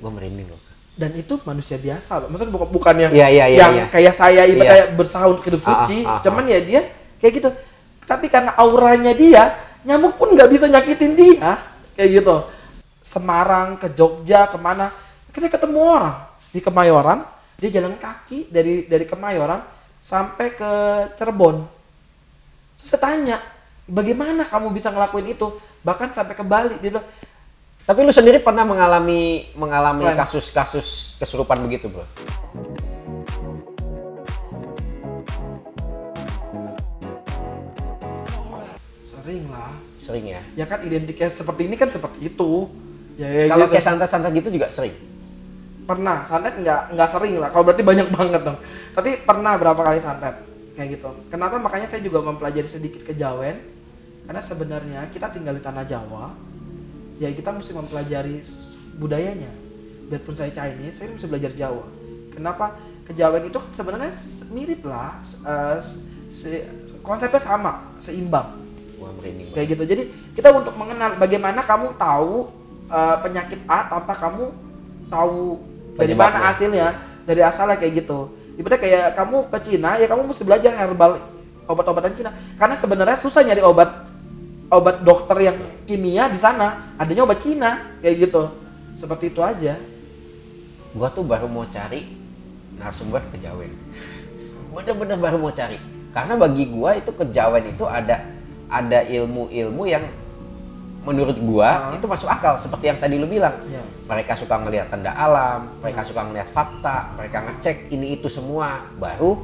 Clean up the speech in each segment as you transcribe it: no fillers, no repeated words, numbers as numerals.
Gua merinding loh. Dan itu manusia biasa loh. Maksudnya bukan yang Iya. kayak saya ibaratnya bersahun hidup suci. Cuman ya dia kayak gitu. Tapi karena auranya dia, nyamuk pun nggak bisa nyakitin dia. Kayak gitu. Semarang, ke Jogja, kemana. Saya ketemu orang di Kemayoran. Dia jalan kaki dari Kemayoran sampai ke Cirebon. Terus saya tanya, bagaimana kamu bisa ngelakuin itu? Bahkan sampai ke Bali. Dia bilang, tapi lu sendiri pernah mengalami kasus-kasus kesurupan begitu, bro? Sering lah. Sering ya? Ya kan identiknya seperti ini kan seperti itu. Ya, kalau gitu. kayak santet-santet gitu juga sering? Pernah, santet nggak sering lah. Kalau berarti banyak banget dong. Tapi pernah berapa kali santet kayak gitu. Kenapa? Makanya saya juga mempelajari sedikit kejawen. Karena sebenarnya kita tinggal di tanah Jawa. Ya kita mesti mempelajari budayanya. Biarpun saya Chinese, saya mesti belajar Jawa. Kenapa? Kejawen itu sebenarnya mirip lah, konsepnya sama, seimbang. Wah, merinding. Kayak gitu. Jadi kita untuk mengenal bagaimana kamu tahu penyakit A tanpa kamu tahu dari mana hasilnya, dari asalnya kayak gitu. Ibaratnya kayak kamu ke Cina, ya kamu mesti belajar herbal, obat-obatan Cina. Karena sebenarnya susah nyari obat dokter yang kimia di sana, adanya obat Cina kayak gitu. Seperti itu aja. Gua tuh baru mau cari narasumber kejawen. Bener-bener baru mau cari. Karena bagi gua itu kejawen itu ada ilmu-ilmu yang menurut gua itu masuk akal, seperti yang tadi lu bilang. Mereka suka melihat tanda alam, mereka suka melihat fakta, mereka ngecek ini itu semua, baru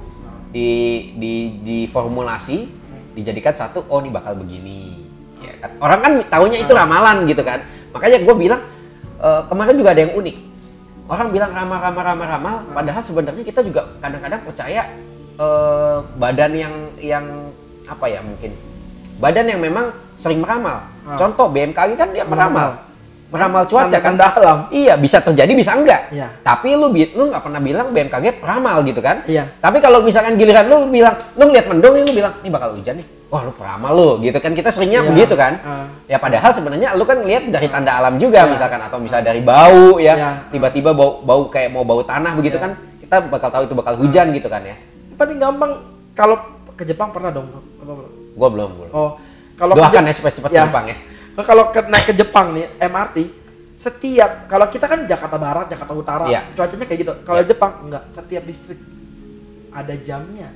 diformulasi, dijadikan satu, oh ini bakal begini. Ya kan? Orang kan taunya itu ramalan gitu kan. Makanya gue bilang kemarin juga ada yang unik. Orang bilang ramal, padahal sebenarnya kita juga kadang-kadang percaya badan yang apa ya, mungkin badan yang memang sering meramal. Contoh BMKG kan dia meramal cuaca kan dalam. Iya, bisa terjadi bisa enggak. Iya. Tapi lu nggak pernah bilang BMKG peramal gitu kan. Iya. Tapi kalau misalkan giliran lu bilang, lu ngeliat mendung nih, lu bilang ini bakal hujan nih. Wah, lu peramal lu gitu kan, kita seringnya begitu kan. Ya padahal sebenarnya lu kan lihat dari tanda alam juga misalkan, atau misalnya dari bau ya. Tiba-tiba bau kayak mau bau tanah begitu kan. Kita bakal tahu itu bakal hujan gitu kan ya. Paling gampang kalau ke Jepang pernah dong. Gua belum. Oh, kalau doakan ya supaya cepat ke Jepang ya. Kalau naik ke Jepang nih MRT, setiap kalau kita kan Jakarta Barat, Jakarta Utara, cuacanya kayak gitu. Kalau Jepang enggak, setiap distrik ada jamnya.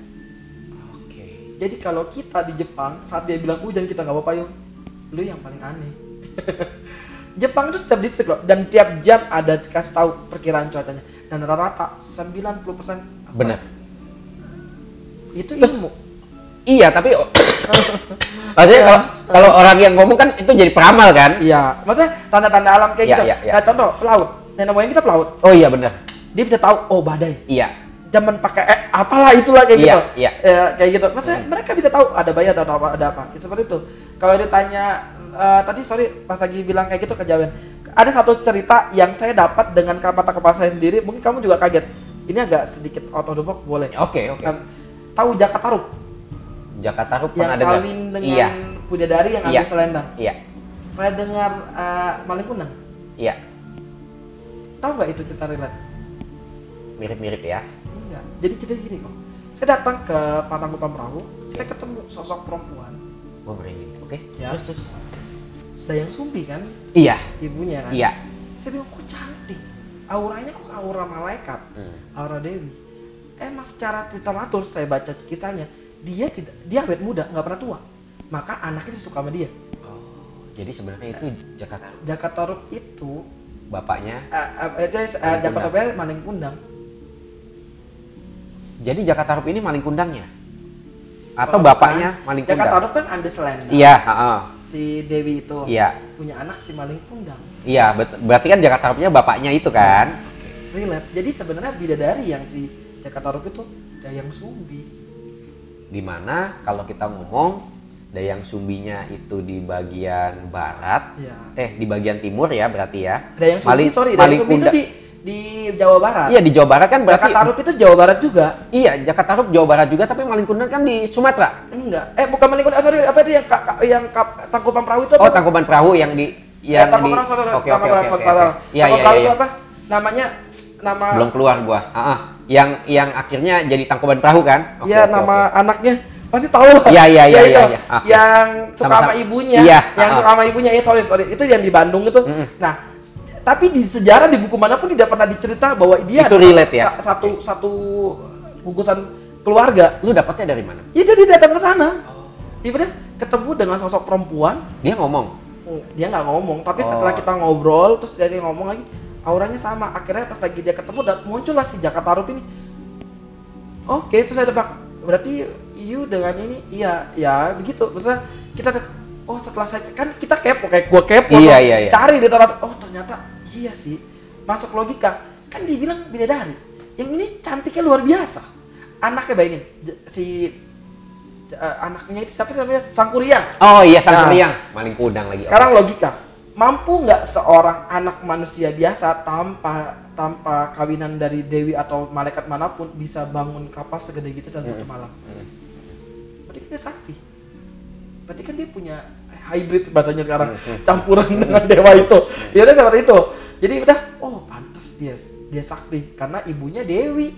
Oke. Jadi kalau kita di Jepang saat dia bilang hujan kita nggak bawa payung, lu yang paling aneh. Jepang itu setiap distrik loh, dan tiap jam ada dikasih tahu perkiraan cuacanya, dan rata-rata 90% benar. Itu ilmu. Iya, tapi maksudnya kalau orang yang ngomong kan itu jadi peramal kan? Iya, maksudnya tanda-tanda alam kayak gitu. Nah, contoh pelaut, nenek moyang kita pelaut. Oh iya benar. Dia bisa tahu, oh badai. Iya. Zaman pakai apalah itulah kayak gitu. Iya. Kayak gitu. Maksudnya mereka bisa tahu ada bayi ada apa. Seperti itu. Kalau ditanya tadi pas lagi bilang kayak gitu kejawen. Ada satu cerita yang saya dapat dengan kata kepala saya sendiri, mungkin kamu juga kaget. Ini agak sedikit out of the box, boleh. Oke. Tahu Jakatarup? Jakatarup yang pernah dengar. kawin dengan bidadari yang ambil selendang. Iya. Pernah dengar maling kundang? Iya. Tahu nggak itu cerita relate? Mirip-mirip ya. Enggak. Jadi cerita gini kok. Saya datang ke Patangkupan Perahu, saya ketemu sosok perempuan. Oh merinding. Oke. Ya. Terus. Dayang Sumbi kan? Iya. Ibunya kan? Iya. Saya bilang kok cantik. Auranya kok aura malaikat, aura dewi. Emang secara literatur saya baca kisahnya, dia awet muda, nggak pernah tua. Maka anaknya suka sama dia. Oh, jadi sebenarnya itu Jakatarup. Jakatarup itu bapaknya Jakatarup maling kundang. Jadi Jakatarup ini maling kundangnya? Atau bapaknya maling kundang? Jakatarup kan ambil selendang. Iya, Si Dewi itu punya anak si maling kundang. Iya, berarti kan Jakatarupnya bapaknya itu kan? Relate. Jadi sebenarnya bidadari yang si Jakatarup itu Dayang Sumbi. Dimana kalau kita ngomong Dayang Sumbinya itu di bagian barat, di bagian timur ya berarti ya. Dayang Sumbi, Dayang Sumbi itu di Jawa Barat. Iya di Jawa Barat kan berarti. Jakatarup itu Jawa Barat juga. Iya Jakatarup Jawa Barat juga, tapi maling kundang kan di Sumatera. Enggak, bukan maling kundang, apa itu yang Tangkuban Perahu itu? Oh Tangkuban Perahu yang di Tangkuban Perahu. Oke. Tangkuban Perahu itu apa? nama belum keluar gua. Yang akhirnya jadi Tangkuban Perahu kan? Iya, nama anaknya pasti tahu lah. Iya. Yang suka sama ibunya. Iya. Yang suka sama ibunya. Sorry. Itu yang di Bandung itu. Nah, tapi di sejarah di buku manapun tidak pernah dicerita bahwa dia itu relate ya. Satu gugusan keluarga. Lu dapatnya dari mana? Ya dia datang ke sana. Ibaratnya ketemu dengan sosok perempuan. Dia ngomong. Dia nggak ngomong, tapi setelah kita ngobrol terus dia ngomong lagi, auranya sama. Akhirnya pas lagi dia ketemu dan muncullah si Jakarta Rup ini. Oke, terus saya tebak. Berarti you dengan ini, iya, ya begitu. Maksudnya kita setelah saya kan kita kepo kayak gua kepo. Iya. Cari di tempat, ternyata iya sih. Masuk logika. Kan dibilang bidadari. Yang ini cantiknya luar biasa. Anaknya bayangin si anaknya itu siapa namanya? Sangkuriang. Oh iya, Sangkuriang. Maling kudang lagi. Sekarang logika. Mampu nggak seorang anak manusia biasa tanpa kawinan dari dewi atau malaikat manapun bisa bangun kapal segede gitu dalam satu malam? Berarti kan dia sakti. Berarti kan dia punya hybrid bahasanya sekarang, campuran dengan dewa itu. Ya udah seperti itu. Jadi udah, pantas dia sakti karena ibunya dewi.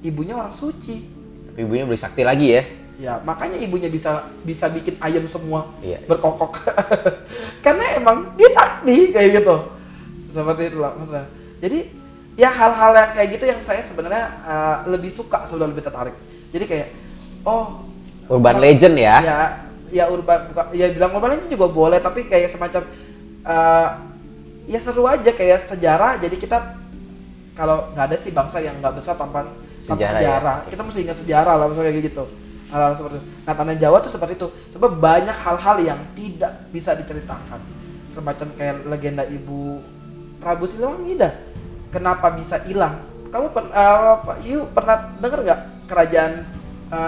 Ibunya orang suci. Tapi ibunya boleh sakti lagi ya. Ya, makanya ibunya bisa bikin ayam semua berkokok. Karena emang dia sakti kayak gitu. Seperti itulah maksudnya. Jadi ya hal-hal yang kayak gitu yang saya sebenarnya lebih suka, sudah lebih tertarik. Jadi kayak urban legend ya. Ya bilang urban legend juga boleh, tapi kayak semacam ya seru aja kayak sejarah. Jadi kita kalau nggak ada sih bangsa yang nggak besar tanpa sejarah. Ya. Kita mesti ingat sejarah lah misalnya kayak gitu. Hal-hal seperti itu. Nah, tanah Jawa tuh seperti itu. Sebab banyak hal-hal yang tidak bisa diceritakan. Semacam kayak legenda Ibu Prabu Siliwangi dah. Kenapa bisa hilang? Kamu pernah dengar nggak kerajaan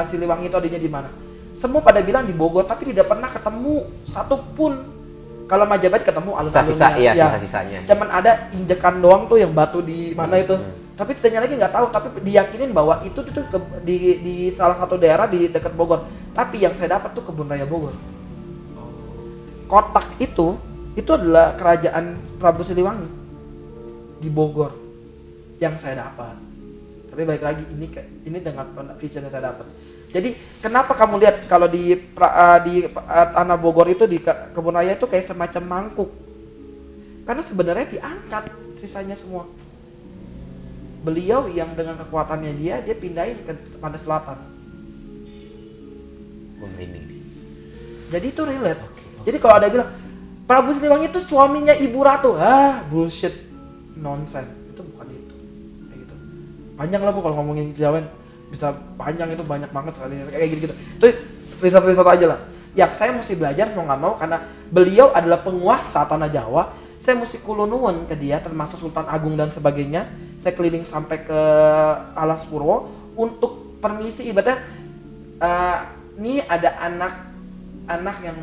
Siliwangi itu adanya di mana? Semua pada bilang di Bogor, tapi tidak pernah ketemu satupun. Kalau Majapahit ketemu alun-alunnya. Sisa-sisanya. Cuman ada injekan doang tuh yang batu di mana itu. Tapi sisanya lagi nggak tahu, tapi diyakinin bahwa itu tuh di salah satu daerah di dekat Bogor. Tapi yang saya dapat tuh Kebun Raya Bogor. Kotak itu adalah kerajaan Prabu Siliwangi di Bogor yang saya dapat. Tapi balik lagi ini dengan vision yang saya dapat. Jadi kenapa kamu lihat kalau di tanah Bogor itu di Kebun Raya itu kayak semacam mangkuk? Karena sebenarnya diangkat sisanya semua. Beliau yang dengan kekuatannya dia pindahin ke Pantai Selatan. Jadi itu relate. Jadi kalau ada bilang Prabu Siliwangi itu suaminya Ibu Ratu, bullshit, nonsense. Itu bukan itu. Kayak gitu. Panjang lah Bu kalau ngomongin Jawa, bisa panjang itu banyak banget sekali kayak gitu. Itu riset-riset aja lah. Ya saya mesti belajar mau nggak mau karena beliau adalah penguasa tanah Jawa. Saya mesti kulunuan ke dia termasuk Sultan Agung dan sebagainya. Saya keliling sampai ke Alas Purwo untuk permisi ibadah. Ini ada anak yang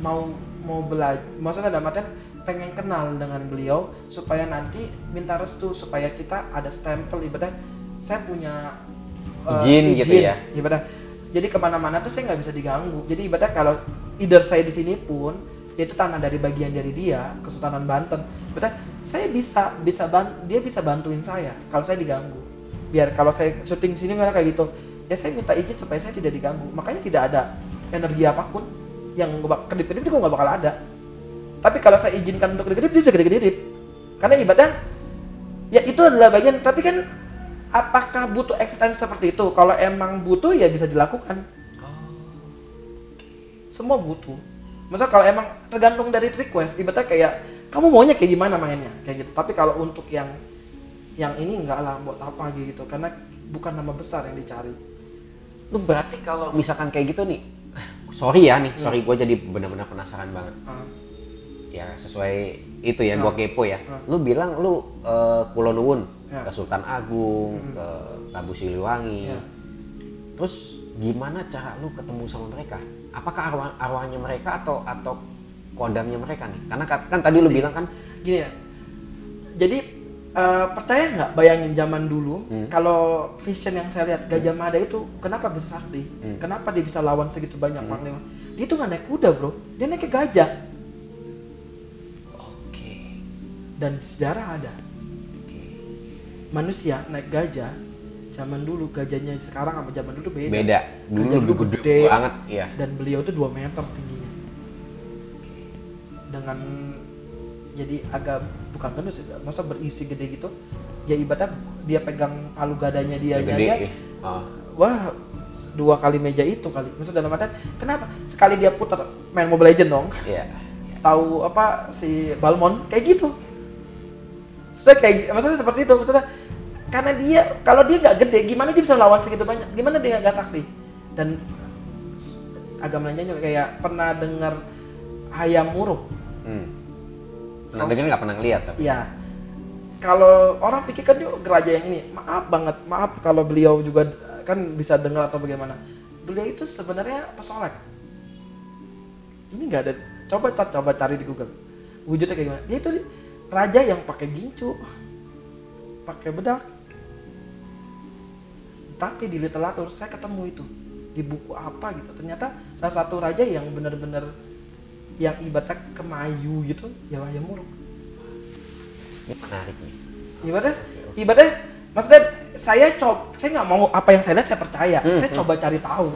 mau belajar, maksudnya dalam artian pengen kenal dengan beliau supaya nanti minta restu supaya kita ada stempel ibadah. Saya punya izin gitu ya. Ibadah. Jadi kemana-mana tuh saya nggak bisa diganggu. Jadi ibadah kalau either saya di sini pun itu tanah dari bagian dari dia, Kesultanan Banten. Betul, saya dia bisa bantuin saya kalau saya diganggu. Biar kalau saya syuting sini kayak gitu, ya saya minta izin supaya saya tidak diganggu. Makanya tidak ada energi apapun yang kedip-kedip juga nggak bakal ada. Tapi kalau saya izinkan untuk kedip-kedip, dia bisa kedip-kedip. Karena ibadah, ya itu adalah bagian. Tapi kan apakah butuh eksistensi seperti itu? Kalau emang butuh ya bisa dilakukan. Semua butuh. Maksudnya kalau emang tergantung dari request, ibaratnya kayak kamu maunya kayak gimana mainnya, kayak gitu. Tapi kalau untuk yang ini enggak lah, buat apa gitu, karena bukan nama besar yang dicari. Lu berarti kalau misalkan kayak gitu nih, sorry gue jadi benar-benar penasaran banget. Ya sesuai itu ya, gue kepo ya. Lu bilang lu Kulonwun ke Sultan Agung, ke Prabu Siliwangi. Terus gimana cara lu ketemu sama mereka? Apakah arwahnya mereka atau kodamnya mereka nih? Karena kan tadi lu bilang kan gini ya. Jadi percaya nggak, bayangin zaman dulu kalau vision yang saya lihat Gajah Mada itu kenapa bisa sakti? Kenapa dia bisa lawan segitu banyak panglima? Dia tuh nggak naik kuda bro, dia naik ke gajah. Dan sejarah ada. manusia naik gajah, zaman dulu gajahnya sekarang sama zaman dulu beda. Beda. Dulu Gajah lebih gede banget, iya. Dan beliau tuh 2 meter tingginya. Dengan jadi agak bukan gendut sih, masa berisi gede gitu. Ya ibaratnya dia pegang palu gadanya dia Gede, aja. iya. Wah, 2 kali meja itu kali. Maksud dalam artian kenapa? Sekali dia putar main Mobile Legend dong. Iya. Tahu apa si Balmond kayak gitu. Maksudnya seperti itu. Maksudnya karena dia kalau dia nggak gede, gimana dia bisa lawan segitu banyak? Gimana dia nggak sakti? Dan agak melenceng juga kayak pernah dengar Hayam Wuruk. Pernah dengar nggak pernah lihat tapi. Iya. Kalau orang pikir kan dia geraja yang ini, maaf kalau beliau juga kan bisa dengar atau bagaimana. Beliau itu sebenarnya pesolek. Ini nggak ada. Coba cari di Google. Wujudnya kayak gimana? Dia itu raja yang pakai gincu, pakai bedak. Tapi di literatur saya ketemu itu di buku apa gitu. Ternyata salah satu raja yang benar-benar yang ibaratnya kemayu gitu, ya Hayam Wuruk. Ini menarik nih. Ibaratnya maksudnya saya nggak mau apa yang saya lihat saya percaya. Saya coba cari tahu.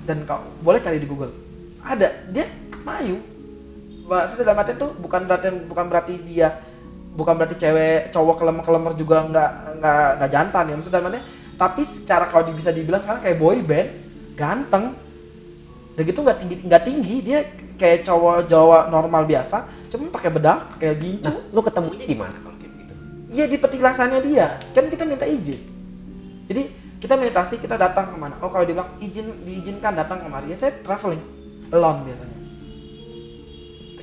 Dan kau boleh cari di Google. Ada dia kemayu. Maksudnya dalam arti itu bukan berarti cewek cowok kelemar juga nggak jantan ya. Maksudnya dalam arti tapi secara kalau bisa dibilang sekarang kayak boy band, ganteng. Dan gitu nggak tinggi, dia kayak cowok Jawa normal biasa, cuma pakai bedak, kayak gincu. Nah, lu ketemunya di mana kalau kayak gitu? Iya di petilasannya dia. Kan kita minta izin. Jadi kita meditasi, kita datang kemana? Oh kalau dibilang diizinkan datang kemari, ya saya traveling alone biasanya.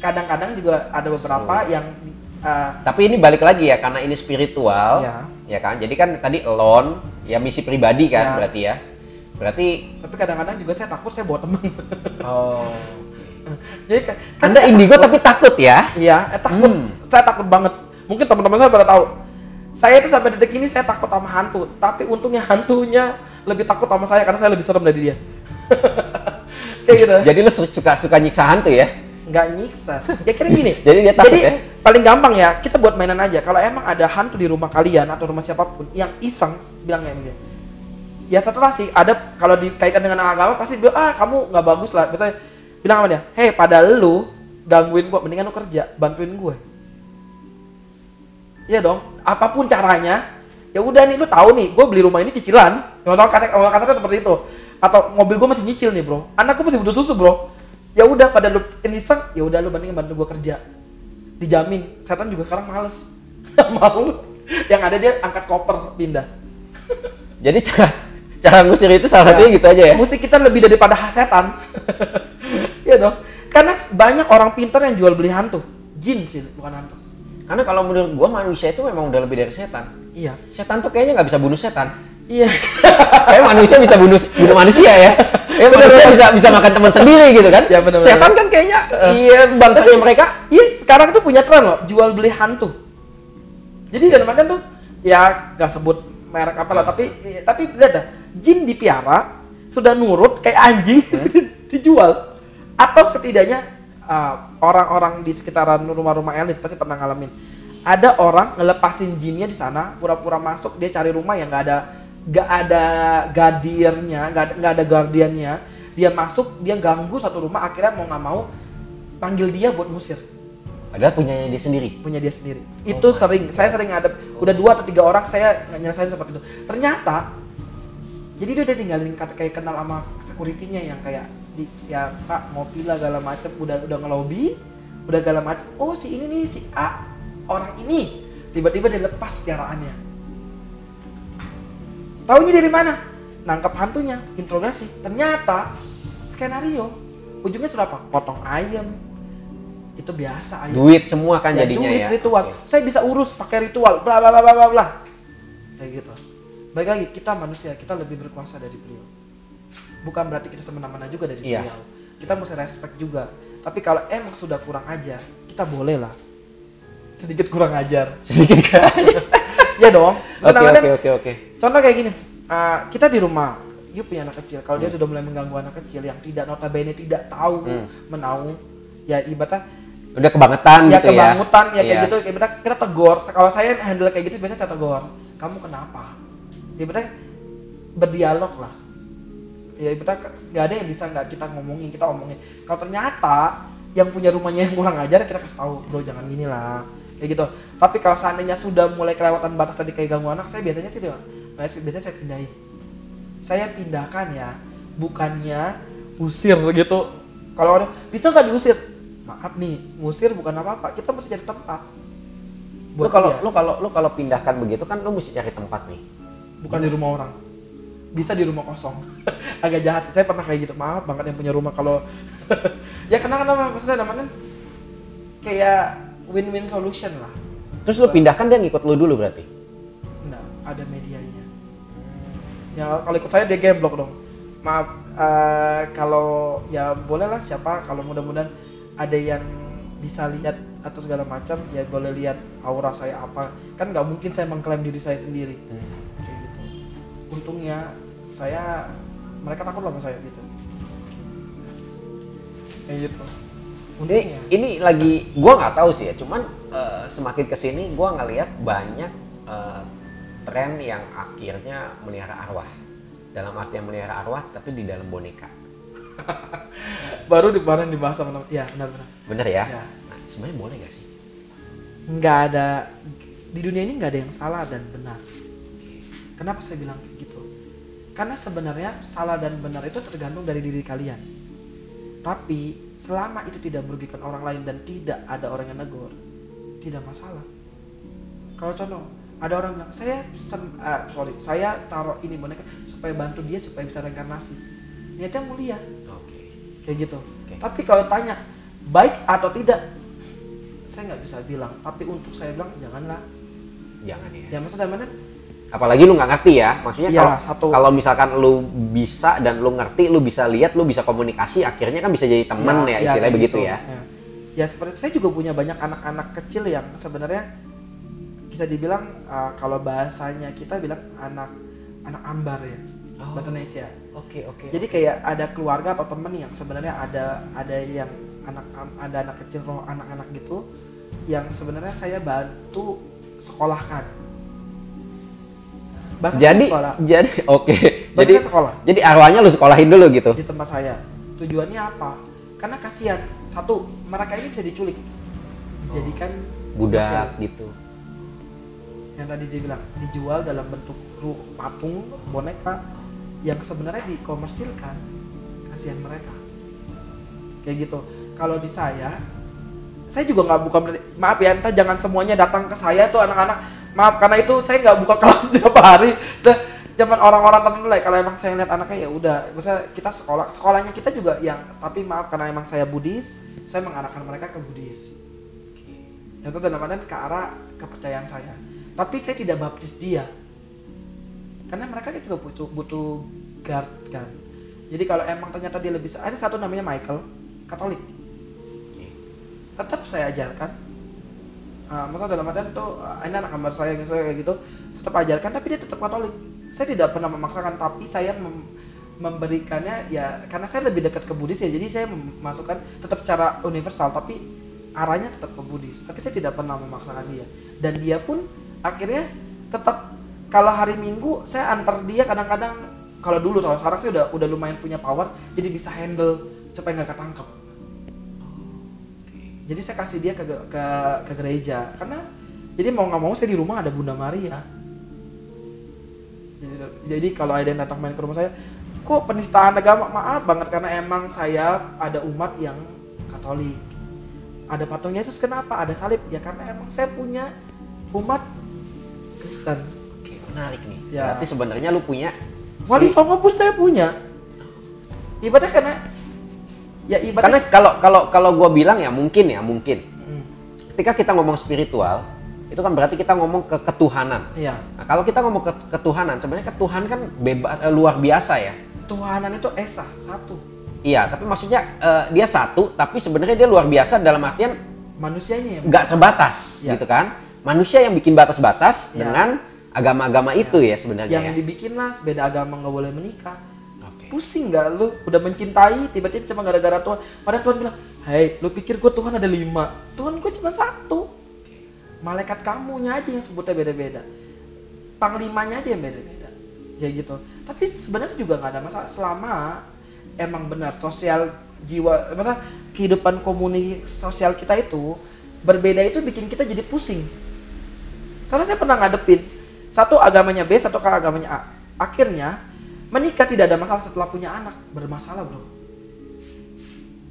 Kadang-kadang juga ada beberapa yang tapi ini balik lagi ya karena ini spiritual, ya kan? Jadi kan tadi alone, ya misi pribadi kan berarti ya. Tapi kadang-kadang juga saya takut saya bawa teman. Oh. Jadi Anda indigo tapi takut ya? Iya, takut. Saya takut banget. Mungkin teman-teman saya pada tahu. Saya itu sampai detik ini saya takut sama hantu, tapi untungnya hantunya lebih takut sama saya karena saya lebih serem dari dia. Kayak gitu. Jadi lu suka nyiksa hantu ya? Nggak nyiksa. Ya kira gini. Jadi dia takut ya? Paling gampang ya, kita buat mainan aja. Kalau emang ada hantu di rumah kalian atau rumah siapapun yang iseng bilang kayak begini. Ya setelah sih ada kalau dikaitkan dengan agama pasti bilang kamu nggak bagus lah. Misalnya bilang sama dia, "Hei, pada lu gangguin gua, mendingan lu kerja, bantuin gue." Iya dong, apapun caranya. Ya udah nih, lu tahu nih, gue beli rumah ini cicilan. Yang tahu kata seperti itu. Atau mobil gue masih nyicil nih, bro. Anak gue masih butuh susu, bro. Ya udah pada lu iseng, ya udah lu bandingin bantu gue kerja. Dijamin, setan juga sekarang males. Gak mau. Yang ada dia angkat koper, pindah. Jadi cara ngusir itu salah satunya gitu aja ya? Musik kita lebih daripada setan. Iya dong. Karena banyak orang pintar yang jual beli hantu. Jin sih, bukan hantu. Karena kalau menurut gua manusia itu memang udah lebih dari setan. Iya. Setan tuh kayaknya nggak bisa bunuh setan. Iya. Kayak manusia bisa bunuh manusia ya. Ya manusia bisa makan teman sendiri gitu kan? Ya, bener, setan kan kayaknya bangsanya mereka. Iya, sekarang tuh punya tren loh, jual beli hantu. Jadi dalam artian tuh ya nggak sebut merek apalah, tapi lihat dah, jin dipiara sudah nurut kayak anjing dijual. Atau setidaknya orang-orang di sekitaran rumah-rumah elit pasti pernah ngalamin. Ada orang ngelepasin jinnya di sana, pura-pura masuk, dia cari rumah yang nggak ada gadirnya, nggak ada guardiannya. Dia masuk, dia ganggu satu rumah, akhirnya mau nggak mau panggil dia buat ngusir. Padahal punyanya dia sendiri. Punya dia sendiri. Itu saya sering ada, udah 2 atau 3 orang saya nyelesain seperti itu. Ternyata, jadi dia udah tinggalin kayak kenal sama security-nya yang kayak ya Pak mau pila segala macem, udah ngelobi, udah segala macem. Oh si ini nih si A orang ini tiba-tiba dia lepas piaraannya. Taunya dari mana? Nangkep hantunya, interogasi. Ternyata skenario ujungnya sudah apa? Potong ayam. Itu biasa ayam. Duit semua kan jadinya duit, ya. Ritual. Okay. Saya bisa urus pakai ritual. Bla bla bla bla bla. Kayak gitu. Baik lagi kita manusia, kita lebih berkuasa dari beliau. Bukan berarti kita semena-mena juga dari beliau. Kita mesti respect juga. Tapi kalau emang sudah kurang ajar, kita boleh lah sedikit kurang ajar. Sedikit kurang ajar. Ya dong. Oke. Contoh kayak gini. Kita di rumah, you punya anak kecil. Kalau dia sudah mulai mengganggu anak kecil yang tidak notabene tidak tahu menau, ya ibaratnya udah kebangetan gitu ya. Kebangetan ya kayak gitu. Ibaratnya kita tegur. Kalau saya handle kayak gitu biasanya saya tegur. kamu kenapa? Ibaratnya berdialog lah. Ya ibaratnya nggak ada yang bisa nggak kita ngomongin, kita omongin. Kalau ternyata yang punya rumahnya yang kurang ajar, kita kasih tahu, bro jangan gini lah, kayak gitu. Tapi kalau seandainya sudah mulai kelewatan batas tadi kayak ganggu anak, saya biasanya sih biasanya saya pindahin. Saya pindahkan ya, bukannya usir gitu. Kalau orang bisa nggak diusir? Maaf nih, ngusir bukan apa-apa, kita mesti cari tempat. Lu kalau pindahkan begitu kan lu mesti cari tempat nih. Bukan di rumah orang. Bisa di rumah kosong. Agak jahat sih, saya pernah kayak gitu. Maaf banget yang punya rumah kalau ya kenapa maksudnya namanya kayak win-win solution lah. Terus lu pindahkan dia ngikut lu dulu berarti? Enggak, ada medianya. Ya kalau ikut saya dia geblok dong. Maaf, kalau ya boleh lah siapa, kalau mudah-mudahan ada yang bisa lihat atau segala macam ya boleh lihat aura saya apa. Kan nggak mungkin saya mengklaim diri saya sendiri. Kayak gitu. Untungnya mereka takut sama saya gitu. Kayak gitu. Ini lagi gua nggak tahu sih ya, cuman semakin kesini gua ngelihat banyak tren yang akhirnya melihara arwah. Dalam artian melihara arwah tapi di dalam boneka. Baru kemarin dibahas sama teman. Ya benar-benar. Bener ya? Ya. Nah, sebenarnya boleh nggak sih? Nggak ada, di dunia ini nggak ada yang salah dan benar. Kenapa saya bilang gitu? Karena sebenarnya salah dan benar itu tergantung dari diri kalian. Tapi selama itu tidak merugikan orang lain dan tidak ada orang yang negur, tidak masalah. Kalau contoh, ada orang bilang, saya taruh ini boneka supaya bantu dia supaya bisa reinkarnasi. Niatnya mulia. Kayak gitu. Tapi kalau tanya baik atau tidak, saya nggak bisa bilang. Tapi untuk saya bilang janganlah. Jangan ya. Ya maksudnya mana? Apalagi lu nggak ngerti ya, maksudnya ya, kalau misalkan lu bisa dan lu ngerti, lu bisa lihat, lu bisa komunikasi, akhirnya kan bisa jadi teman ya istilahnya begitu ya. Ya seperti saya juga punya banyak anak-anak kecil yang sebenarnya bisa dibilang kalau bahasanya kita bilang anak ambar ya, bahasa Indonesia. Oke. Jadi kayak ada keluarga atau temen yang sebenarnya ada yang anak kecil atau anak-anak gitu yang sebenarnya saya bantu sekolahkan. Jadi sekolah. Jadi arwahnya lu sekolahin dulu gitu di tempat saya. Tujuannya apa? Karena kasihan, satu, mereka ini bisa diculik, dijadikan budak gitu. Yang tadi dia bilang dijual dalam bentuk patung boneka yang sebenarnya dikomersilkan. Kasihan mereka. Kayak gitu. Kalau di saya juga bukan maaf ya, entah jangan semuanya datang ke saya tuh anak-anak. Maaf karena itu saya nggak buka kelas setiap hari. Cuman orang-orang tertentu lah. Kalau emang saya lihat anaknya ya udah. Misalnya kita sekolahnya kita juga yang. Tapi maaf karena emang saya Buddhis, saya mengarahkan mereka ke Buddhis. Yang itu namanya ke arah kepercayaan saya. Tapi saya tidak baptis dia. Karena mereka juga butuh guard kan. Jadi kalau emang ternyata dia lebih, ada satu namanya Michael, Katolik. Tetap saya ajarkan. Maksudnya dalam artian tuh ini anak kembar saya kayak gitu, tetap ajarkan tapi dia tetap Katolik. Saya tidak pernah memaksakan, tapi saya memberikannya ya karena saya lebih dekat ke Buddhis ya, jadi saya memasukkan tetap secara universal tapi arahnya tetap ke Buddhis. Tapi saya tidak pernah memaksakan dia, dan dia pun akhirnya tetap kalau hari Minggu saya antar dia kadang-kadang. Kalau dulu sekarang saya udah lumayan punya power, jadi bisa handle supaya nggak ketangkep. Jadi saya kasih dia ke gereja karena jadi mau nggak mau saya di rumah ada Bunda Maria. Jadi kalau ada yang datang main ke rumah saya, kok penistaan agama? Maaf banget karena emang saya ada umat yang Katolik. Ada patung Yesus, kenapa? Ada salib ya karena emang saya punya umat Kristen. Oke, menarik nih. Ya. Berarti sebenarnya lu punya Wali Songo pun saya punya. Ibaratnya karena karena kalau gue bilang ya mungkin ketika kita ngomong spiritual itu kan berarti kita ngomong ke ketuhanan. Iya. Nah, kalau kita ngomong ke ketuhanan, sebenarnya ketuhanan kan bebas, luar biasa ya. Tuhanan itu esa, satu. Iya, tapi maksudnya dia satu, tapi sebenarnya dia luar biasa dalam artian manusianya yang nggak terbatas, gitu kan? Manusia yang bikin batas-batas dengan agama-agama itu ya sebenarnya. Yang dibikin lah, beda agama nggak boleh menikah. Pusing nggak lu udah mencintai tiba-tiba cuma gara-gara Tuhan. Padahal Tuhan bilang, hei lu pikir gue Tuhan ada 5, Tuhan gue cuma 1. Malaikat kamunya aja yang sebutnya beda-beda. panglimanya aja yang beda-beda. Ya gitu. Tapi sebenarnya juga nggak ada masalah selama emang benar sosial jiwa, masa kehidupan komunikasi sosial kita itu berbeda, itu bikin kita jadi pusing. Soalnya saya pernah ngadepin satu agamanya B, satu agamanya A. Akhirnya menikah tidak ada masalah, setelah punya anak bermasalah, bro.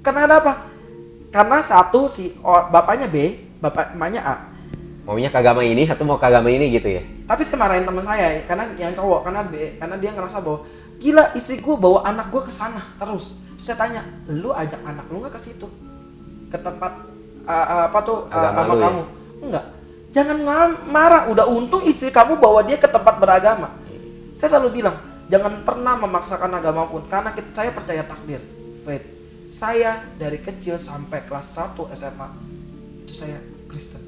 Karena ada apa? Karena satu bapaknya B, emaknya A. Maunya ke agama ini, satu mau ke agama ini gitu ya. Tapi saya marahin teman saya, karena yang cowok, karena dia ngerasa bahwa gila istri gue bawa anak gue ke sana terus. Terus saya tanya, lu ajak anak lu nggak ke situ, ke tempat agama kamu? Ya? Enggak. Jangan marah. Udah untung istri kamu bawa dia ke tempat beragama. Saya selalu bilang, jangan pernah memaksakan agama pun, karena saya percaya takdir, faith. Saya dari kecil sampai kelas 1 SMA itu saya Kristen.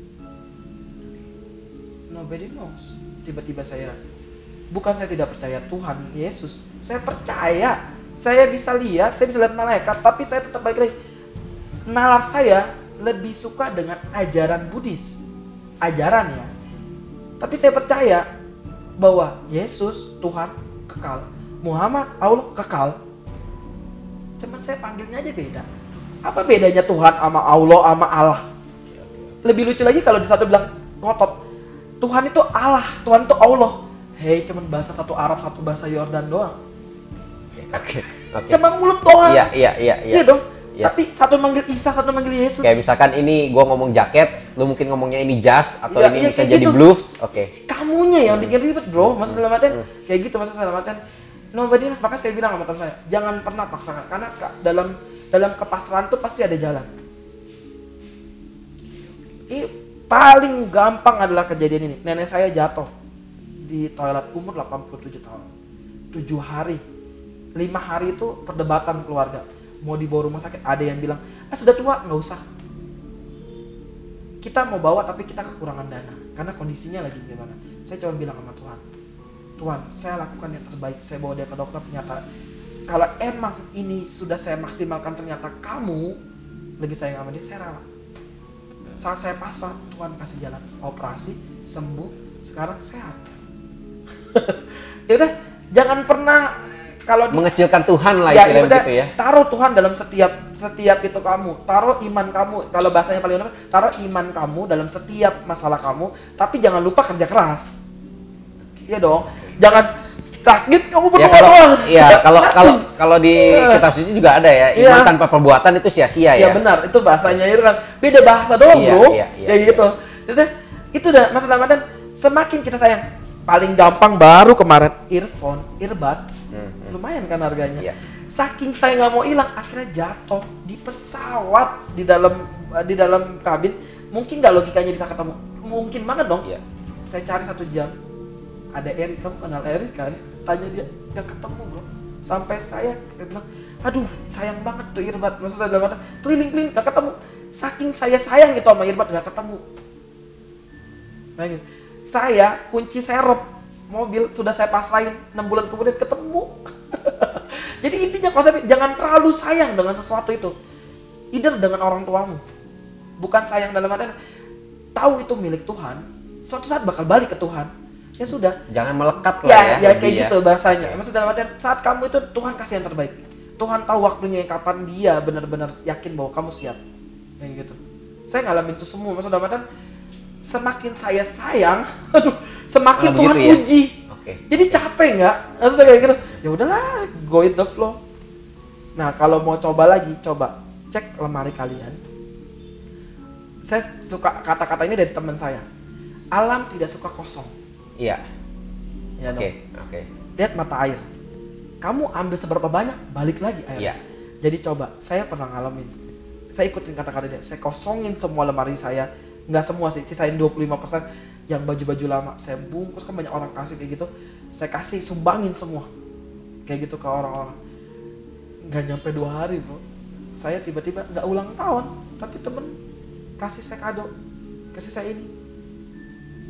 Nobody knows. Tiba-tiba saya tidak percaya Tuhan Yesus. Saya percaya. Saya bisa lihat malaikat, tapi saya tetap balik lagi. Nalar saya lebih suka dengan ajaran Buddhis. Ajaran ya. Tapi saya percaya bahwa Yesus Tuhan kekal, Muhammad Allah kekal. Cuma saya panggilnya aja beda. Apa bedanya Tuhan sama Allah sama Allah? Lebih lucu lagi kalau di satu bilang ngotot, Tuhan itu Allah, Tuhan itu Allah. Hei, cuman bahasa satu Arab, satu bahasa Yordan doang. Oke. Cuma mulut doang. Iya dong. Ya. Tapi satu manggil Isa, satu manggil Yesus. Kayak misalkan ini gue ngomong jaket, lu mungkin ngomongnya ini jas, atau ini bisa jadi gitu. Blues. Oke. Kamunya yang bikin ribet, bro. Maksud dalam artian kayak gitu, maksud dalam artian nobody, maka saya bilang sama teman saya, jangan pernah paksakan, karena dalam kepasrahan tuh pasti ada jalan. Ini paling gampang adalah kejadian ini. Nenek saya jatuh di toilet umur 87 tahun. 7 hari. 5 hari itu perdebatan keluarga. Mau dibawa rumah sakit, ada yang bilang, sudah tua, nggak usah. Kita mau bawa tapi kita kekurangan dana, karena kondisinya lagi gimana. Saya cuma bilang sama Tuhan, Tuhan, saya lakukan yang terbaik. Saya bawa dia ke dokter, ternyata kalau emang ini sudah saya maksimalkan, ternyata kamu lebih sayang sama dia, saya rela. Saat saya pasrah, Tuhan kasih jalan, operasi, sembuh, sekarang sehat. Ya udah, jangan pernah kalau mengecilkan Tuhan lah ya, gitu ya. Taruh Tuhan dalam setiap itu kamu. Taruh iman kamu. Kalau bahasanya paling benar, taruh iman kamu dalam setiap masalah kamu. Tapi jangan lupa kerja keras. Iya dong. Jangan sakit kamu berdoa doang. Iya, kalau di kitab suci juga ada ya. Iman tanpa perbuatan itu sia-sia ya. Iya benar. Itu bahasanya itu kan beda bahasa doang, bro. Iya, gitu. Itu udah masalah Ramadan. Semakin kita sayang. Paling gampang baru kemarin earphone, earbud, lumayan kan harganya. Saking saya nggak mau hilang, akhirnya jatuh di pesawat di dalam kabin. Mungkin nggak logikanya bisa ketemu? Mungkin banget dong. Saya cari 1 jam. Ada Erik, kamu kenal Erik kan? Tanya dia, nggak ketemu bro. Sampai saya bilang, aduh sayang banget tuh earbud. Maksudnya dalam mata keliling-keliling nggak ketemu. Saking saya sayang itu sama earbud nggak ketemu. Bayangin. Saya kunci serep mobil sudah saya pasrahin, 6 bulan kemudian ketemu. Jadi intinya konsepnya jangan terlalu sayang dengan sesuatu itu. Either dengan orang tuamu, bukan sayang dalam artian tahu itu milik Tuhan, suatu saat bakal balik ke Tuhan. Ya sudah. Jangan melekat lah ya. Ya kayak gitu bahasanya. Maksud dalam artian saat kamu itu Tuhan kasih yang terbaik. Tuhan tahu waktunya kapan dia benar-benar yakin bahwa kamu siap. Kayak gitu. Saya ngalamin itu semua. Maksud dalam artian semakin saya sayang, semakin Tuhan ya? Uji. Jadi capek nggak? Maksudnya kayak gitu. Ya udahlah, go with the flow. Nah kalau mau coba lagi, coba cek lemari kalian. Saya suka kata-kata ini dari teman saya. Alam tidak suka kosong. Iya. Ya dong. Oke. Lihat mata air. Kamu ambil seberapa banyak, balik lagi air. Iya. Jadi coba, saya pernah ngalamin. Saya ikutin kata-kata dia. Saya kosongin semua lemari saya. Nggak semua sih, sisain 25%. Yang baju-baju lama saya bungkus, kan banyak orang kasih kayak gitu. Saya kasih, sumbangin semua kayak gitu ke orang-orang. Nggak nyampe 2 hari bro, saya tiba-tiba nggak ulang tahun, tapi temen kasih saya kado, kasih saya ini.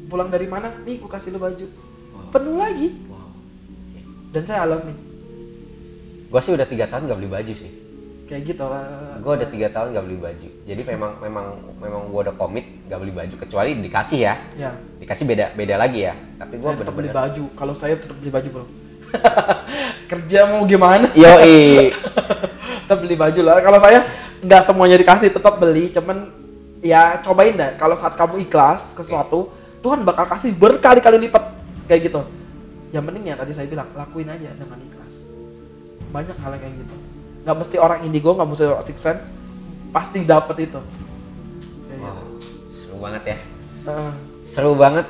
Pulang dari mana? Nih gue kasih lu baju. Penuh lagi. Dan saya alamin. Gue sih udah 3 tahun nggak beli baju sih. kayak gitu. Gue udah 3 tahun gak beli baju. Jadi memang gue udah komit gak beli baju kecuali dikasih ya. Ya. Dikasih beda lagi ya. Tapi gue tetap beli bener-bener baju. Kalau saya tetap beli baju, Bro. Kerja mau gimana? yoi. Tetap beli baju lah. Kalau saya nggak semuanya dikasih, tetap beli. Cuman ya cobain deh. Kalau saat kamu ikhlas ke sesuatu, Tuhan bakal kasih berkali-kali lipat kayak gitu. Yang penting ya tadi saya bilang, lakuin aja dengan ikhlas. Banyak hal yang kayak gitu. Nggak mesti orang indigo, nggak mesti orang six sense, pasti dapet itu. Wow, seru banget ya. Seru banget.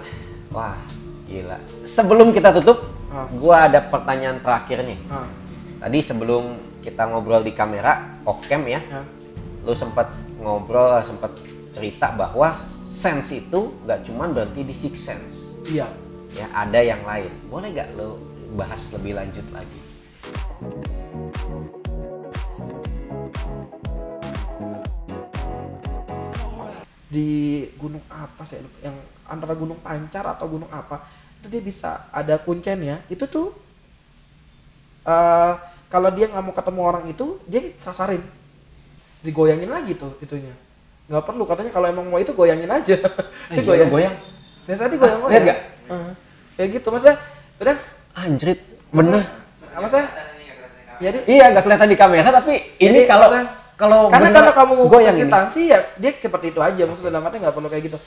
Wah, gila. Sebelum kita tutup, gua ada pertanyaan terakhir nih. Tadi sebelum kita ngobrol di kamera, off cam ya, lu sempat ngobrol, sempat cerita bahwa sense itu nggak cuma berhenti di six sense. Iya. Ya, ada yang lain. Boleh nggak lo bahas lebih lanjut lagi? Di gunung apa sih, yang antara gunung Pancar atau gunung apa, itu dia bisa ada kuncennya. Itu tuh kalau dia nggak mau ketemu orang itu, dia sasarin, digoyangin lagi tuh itunya. Nggak perlu, katanya kalau emang mau itu goyangin aja. Goyang. Biasanya digoyang. Lihat nggak? Kayak gitu, maksudnya udah Anjrit, bener. Maksudnya jadi Iya, nggak kelihatan di kamera, tapi ini kalau karena bener, kalau kamu goyang ini. konsistensi ya dia seperti itu aja, maksudnya dalam arti nggak perlu kayak gitu.